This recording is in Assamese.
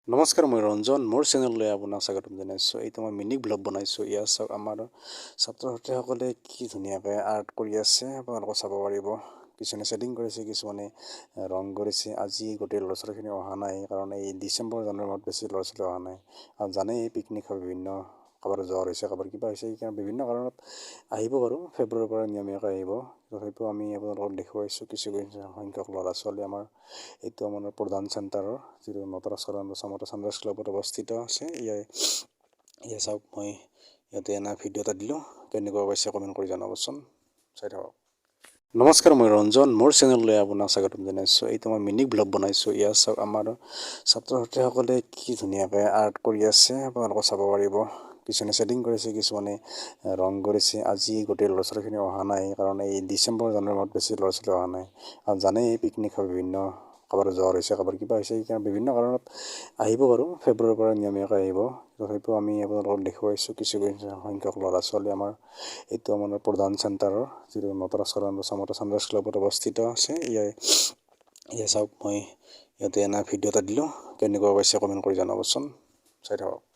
নমস্কাৰ, মই ৰঞ্জন। মোৰ চেনেললৈ আপোনাক স্বাগতম জনাইছোঁ। এইটো মই মিনি ব্লগ বনাইছোঁ। ইয়াত চাওক, আমাৰ ছাত্ৰ ছাত্ৰীসকলে কি ধুনীয়াকৈ আৰ্ট কৰি আছে, আপোনালোকে চাব পাৰিব। কিছুমানে শ্বেডিং কৰিছে, কিছুমানে ৰং কৰিছে। আজি গোটেই ল'ৰা ছোৱালীখিনি অহা নাই, কাৰণ এই ডিচেম্বৰ জানুৱাৰী মাহত বেছি ল'ৰা ছোৱালী অহা নাই। আৰু জানেই, পিকনিক হয়, বিভিন্ন কাৰোবাৰ জ্বৰ হৈছে, কাৰোবাৰ কিবা হৈছে, সেইকাৰণে বিভিন্ন কাৰণত আহিব বাৰু। ফেব্ৰুৱাৰীৰ পৰা নিয়মীয়াকৈ আহিব। তথাপিও আমি আপোনালোকক দেখুৱাইছোঁ কিছু সংখ্যক ল'ৰা ছোৱালী। আমাৰ এইটো আমাৰ প্ৰধান চেণ্টাৰৰ যিটো নতৰা চামতা চানৰাইজ ক্লাবত অৱস্থিত আছে। ইয়ে চাওক, মই ইয়াতে এনা ভিডিঅ' এটা দিলোঁ। কেনেকুৱা পাইছে কমেণ্ট কৰি জনাবচোন। চাই থাকক। নমস্কাৰ, মই ৰঞ্জন। মোৰ চেনেললৈ আপোনাক স্বাগতম জনাইছোঁ। এইটো মই মিনি ব্লগ বনাইছোঁ। ইয়াত চাওক, আমাৰ ছাত্ৰ ছাত্ৰীসকলে কি ধুনীয়াকৈ আৰ্ট কৰি আছে, আপোনালোকে চাব পাৰিব। কিছুমানে শ্বেডিং কৰিছে, কিছুমানে ৰং কৰিছে। আজি গোটেই ল'ৰা ছোৱালীখিনি অহা নাই, কাৰণ এই ডিচেম্বৰ জানুৱাৰী মাহত বেছি ল'ৰা ছোৱালী অহা নাই। আৰু জানেই, পিকনিক হয়, বিভিন্ন কাৰোবাৰ জ্বৰ হৈছে, কাৰোবাৰ কিবা হৈছে, সেইকাৰণে বিভিন্ন কাৰণত আহিব বাৰু। ফেব্ৰুৱাৰীৰ পৰা নিয়মীয়াকৈ আহিব। তথাপিও আমি আপোনালোকক দেখুৱাইছোঁ কিছু সংখ্যক ল'ৰা ছোৱালী। আমাৰ এইটো আমাৰ প্ৰধান চেণ্টাৰৰ যিটো নতৰা চামতা চানৰাইজ ক্লাবত অৱস্থিত আছে। ইয়ে চাওক, মই ইয়াতে এনা ভিডিঅ' এটা দিলোঁ। কেনেকুৱা পাইছে কমেণ্ট কৰি জনাবচোন। চাই থাকক।